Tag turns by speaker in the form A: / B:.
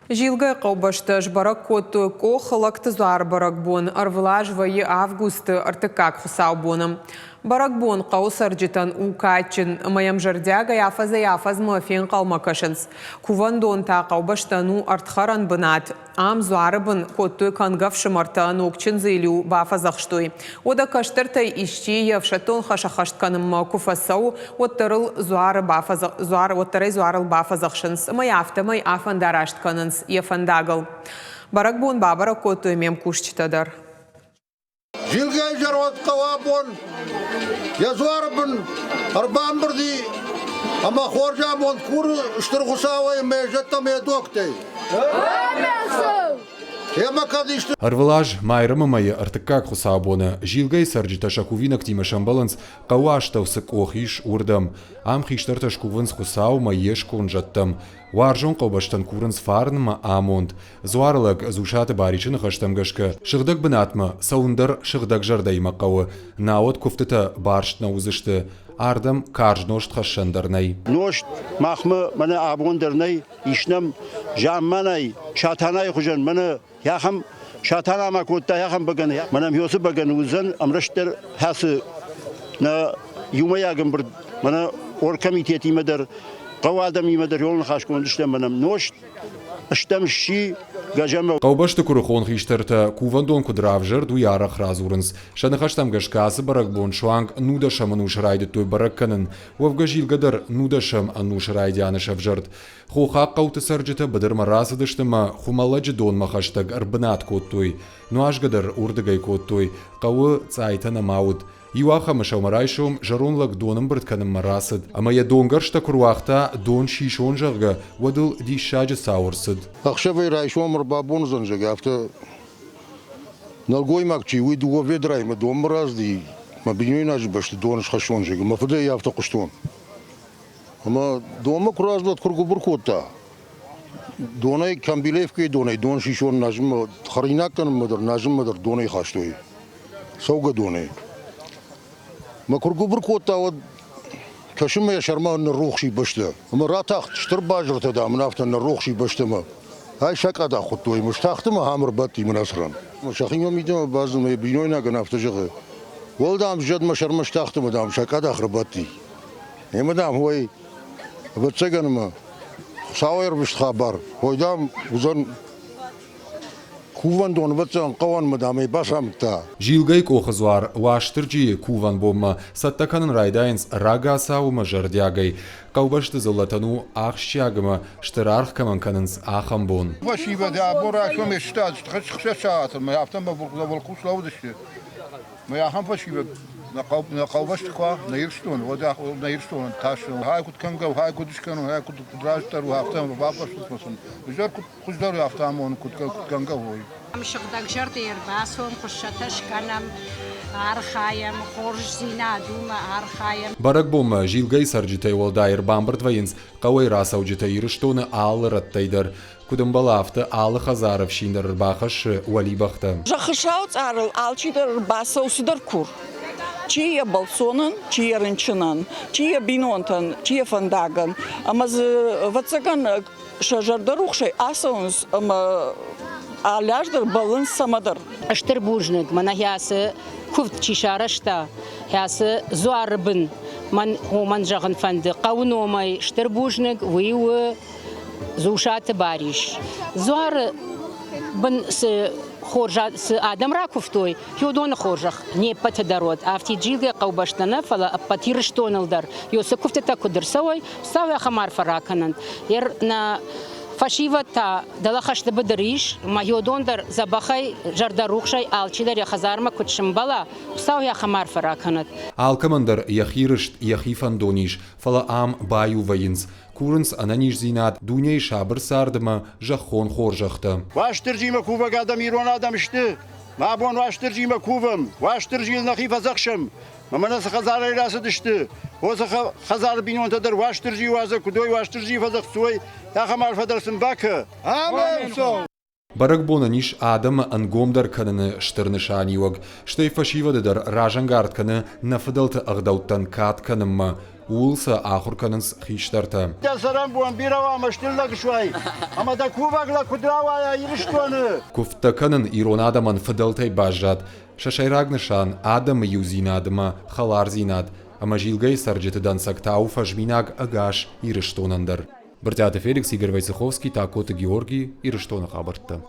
A: Жилгай қаубашты жбарак коту кохалакты зуар барак бон, арвылаж вайы августы артыкак хусау боным. Барак бон қаусар житан укачин, маям жардяга яфаз мафин қалмакашынс. Куван дон та қаубаштану артхаран бынат. Ам зуары бын коту кангав шымартан окчин зейлю бафазақштой. Ода каштыртай ишчи явшатон хашахаштканым куфасау, оттарыл зуары бафазақшынс. Маяфта май афандараштканынс ефандагыл. Барак бон бабара коту емем кушчитадар.
B: Жилгай жарот кавабон, язуарбын, арбан бірді, ама хоржамон кур штырғысауай межеттам едоктей.
C: Арвылаж майрымы майы артыкак хусабоны, жилгай сарджита шакувинак тимашан баланс, кауаштавсык охиш урдам, ам хиштарташ кувынс хусау майеш конжаттам, варжон қаубаштан курынс фарнма амонд, зуарлык зушаты баричын хаштамгашка, шыгдак бынатма, саундар шыгдак жардайма қауы, наот кофтыта барштна узышты, ардам каржношт хашандарнай.
B: Ношт махмы мана абондарнай, ишнам жамманай, шатанай хужан, мана яхам шатанама котта яхам баган, манам йосы баган узан, амраштер хасы на юмаягам бір, мана ор комитет имадар, قوادم يمدر يولن خاشكون دشتم منم نوشت اشتم شي گجم
C: قوبشت كورخون خيشترتا كوفندون كدرافجر دو يارخ رازورنس شنخشتم گشكاس برق بون شوانگ نودشم انوش رايد توي برق كنن وفگجيل قدر نودشم انوش رايد يانش افجرد خوخا قوت سرجتا بدر مراس دشتما خمالج دون مخشتگ اربنات كوت توي نواش قدر اردگاي كوت توي قو цайтана маут Иуаха мышаумарайшум жаронлак доным біртканым марасыд. Ама я донгаршта куруахта дон шишон жағы вадыл дишаджы сауырсыд.
B: Ақшавай райшуам рбабон занжага авто налгой макчи уйду го ведрай ма дом разди ма биньой нажи башты доныш хашон жага ма фаде я авто куштон. Ама дома куразлат кургу буркотта. Донай камбилевкой донай дон шишон нажим харинакан мадар нажим мадар донай хаштой. Сауга донай. ما كرجو بركوتا ود كشم يا شرما إن الروح شي بشته ما راتخ تشتر باجر تدا من أفتن إن الروح شي بشته ما هاي شك أدا خطوي مش تخت ما هامر باتي من أسران مش أخين يوم يدم بعض ما يبينونا كنا أفتجه ولدام جد ما شرم مش تخت ما دام شك أدا خرباتي هي ما دام هوي بتسجن ما ساوير بيش خبر هوي دام وزن Куван дон ватсан қаван мадамай басамта.
C: Жилгай кохазуар ваштырджи куван бомма саттаканын райдайнс рага саума жардягай. Каубашты золотану ахщагама штырарх каманканынс ахамбон.
B: Вашиба да борашом ештад шат мы автом волку славдышты. Мы ахам вашиба на каубаштыква на ирштон вода на ирштон ташын хай кут кангав хай кутышкану хай кут дражтару автом бабаштысмасын. Жар кут куздару автом он кут кангавой.
D: شغدك جردير باسهم قشتش كنم архаям خورجزينا دوما архаям
C: Барак бомма жилгай сарджитай волдайр бамбард вайнс қауай расауджитай ирштоны аллы раттайдар. Кудым балафты аллы хазаров шиндар бахаш уали бахта.
E: Жахышау царыл алчидар басау сидар кур. Чия балсонын, чия рынчынын, чия бинонтын, чия фандаган. Амаз ватсаган шажардарухшай асаунс ама аляждар балын самадар.
F: Штырбужник, мана хясы куфт чишарашта, хясы зуарбын, ман жагын фанды, кауномай, штырбужник, виуы, зушаты бариш. Зуар бын с хоржа с адам ракуфтой, хюдон хоржах, не патадарот, а в тиджилге каубаштана фала патирштонылдар. Йосы куфтета кудырсавай, ставя хамар фараканан. На фашива та далахашты быдыриш, майодондар забахай жардарухшай алчидар яхазарма кутшимбала, псау яхамар фараканат.
C: Алкамандар яхирышт яхифандониш, фала ам баю вайнс. Курынс ананиш зинат дуней шабыр сардыма жахон хоржахты.
B: Ваштыржима кува гадам ирон адам шты. Мабон ваштыржима кувам, ваштыржил нахи фазахшам. Маманас хазар расы дышты. Оса хазар бинонтадар ваштыржи ваза кудой ваштыржи фазах суй. Яхамар фадарсын бакы. Амен.
C: Баракбона ниш адам ангомдар кананы штырнышаниуаг. Штей фашивадыдар ражангард каны нафадалты агдауттан кат канымма. Улса ахурканынс хиштарта.
G: Saram buan birava maştilla gşvay. Ama da kuvagla kudrava yiriştonu.
C: Куфтаканын иронадаман фыдылтай бажат, шашайрагнышан адама юзинадама халарзинад, ама жилгай сарджетыдан сактау фажминаг агаш ирыштонандар. Бартята Феликс, Игорь Войцеховский, Такота Георгий, ирыштона хабарта.